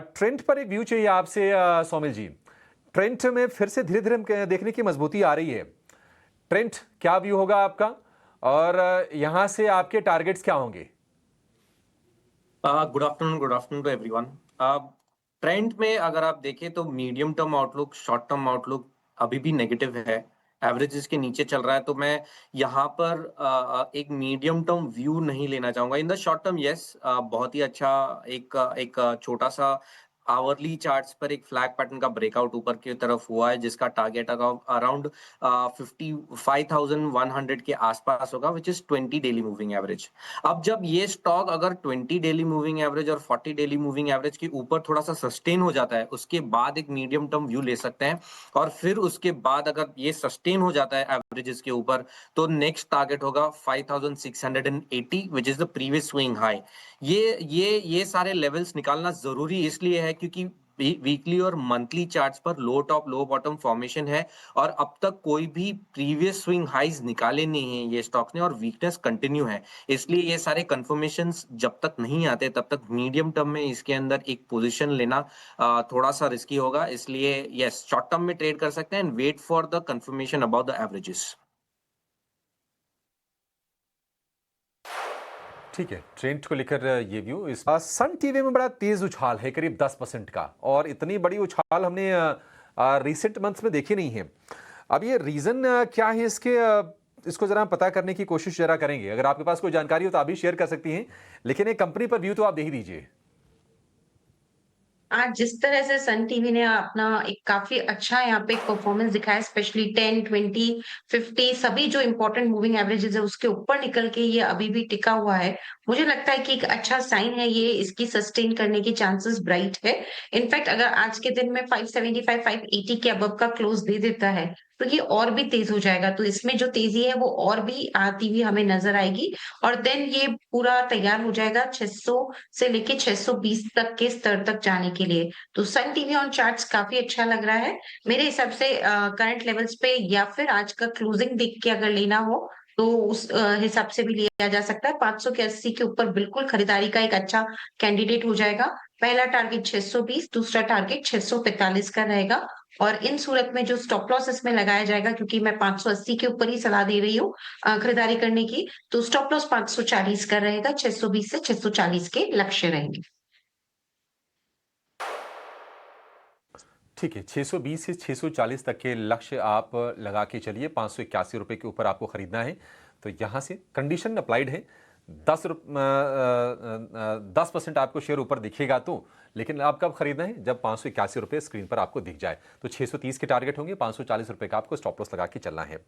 Trend पर एक view चाहिए आपसे सौमिल जी। ट्रेंड में फिर से धीरे धीरे हम देखने की मजबूती आ रही है। ट्रेंड क्या व्यू होगा आपका और यहां से आपके टारगेट्स क्या होंगे? Good afternoon to everyone. Trend में अगर आप देखें तो medium term outlook, short term outlook अभी भी नेगेटिव है। एवरेजेस के नीचे चल रहा है, तो मैं यहाँ पर एक मीडियम टर्म व्यू नहीं लेना चाहूंगा। In the short term yes, बहुत ही अच्छा एक छोटा सा आवरली चार्ट्स पर एक फ्लैग पैटर्न का ब्रेकआउट ऊपर की तरफ हुआ है, जिसका टारगेट अराउंड 55,100 के आसपास होगा, which is 20 daily moving average. अब जब ये स्टॉक अगर 20 डेली मूविंग एवरेज और 40 डेली मूविंग एवरेज के ऊपर थोड़ा सा सस्टेन हो जाता है, उसके बाद एक मीडियम टर्म व्यू ले सकते हैं। और फिर उसके बाद अगर ये सस्टेन हो जाता है एवरेजेस के ऊपर, तो नेक्स्ट टारगेट होगा 5680, which is the previous swing high. ये सारे लेवल्स निकालना जरूरी इसलिए है क्योंकि वीकली और मंथली चार्ट्स पर लो टॉप लो बॉटम फॉर्मेशन है, और अब तक कोई भी प्रीवियस स्विंग हाइज निकाले नहीं है ये स्टॉक्स ने, और वीकनेस कंटिन्यू है। इसलिए ये सारे कंफर्मेशंस जब तक नहीं आते तब तक मीडियम टर्म में इसके अंदर एक पोजीशन लेना थोड़ा सा रिस्की होगा। इसलिए यस, शॉर्ट टर्म में ट्रेड कर सकते हैं and wait for the confirmation about the averages. ठीक है, ट्रेंड को लेकर ये व्यू। इस सन टीवी में बड़ा तेज उछाल है, करीब 10% का, और इतनी बड़ी उछाल हमने रिसेंट मंथ्स में देखी नहीं है। अब ये रीजन क्या है इसके, इसको जरा हम पता करने की कोशिश जरा करेंगे। अगर आपके पास कोई जानकारी हो तो आप भी शेयर कर सकती हैं, लेकिन एक कंपनी पर व्यू तो आप दे ही दीजिए। आज जिस तरह से सन टीवी ने अपना एक काफी अच्छा यहाँ पे एक परफॉर्मेंस दिखाया, स्पेशली 10, 20, 50 सभी जो इंपॉर्टेंट मूविंग एवरेजेस है उसके ऊपर निकल के ये अभी भी टिका हुआ है। मुझे लगता है कि एक अच्छा साइन है ये, इसकी सस्टेन करने की चांसेस ब्राइट है। इनफैक्ट अगर आज के दिन में 575, 580 के अबव का क्लोज दे देता है तो ये और भी तेज हो जाएगा, तो इसमें जो तेजी है वो और भी आती हुई हमें नजर आएगी। और देन ये पूरा तैयार हो जाएगा 600 से लेके 620 तक के स्तर तक जाने के लिए। तो सन टीवी ऑन चार्ट्स काफी अच्छा लग रहा है मेरे हिसाब से। करंट लेवल्स पे या फिर आज का क्लोजिंग देख के अगर लेना हो तो उस हिसाब से भी लिया जा सकता है। 500 के 80 के ऊपर बिल्कुल खरीदारी का एक अच्छा कैंडिडेट हो जाएगा। पहला टारगेट 620, दूसरा टारगेट 645 का रहेगा। और इन सूरत में जो स्टॉप लॉस इसमें लगाया जाएगा, क्योंकि मैं 580 के ऊपर ही सलाह दे रही हूँ खरीदारी करने की, तो स्टॉप लॉस 540 का रहेगा। 620 से 640 के लक्ष्य रहेंगे। ठीक है, 620 से 640 तक के लक्ष्य आप लगा के चलिए। 581 रुपये के ऊपर आपको खरीदना है, तो यहाँ से कंडीशन अप्लाइड है। 10% आपको शेयर ऊपर दिखेगा तो, लेकिन आप कब खरीदना है? जब 581 रुपये स्क्रीन पर आपको दिख जाए। तो 630 के टारगेट होंगे, 540 रुपये का आपको स्टॉप लॉस लगा के चलना है।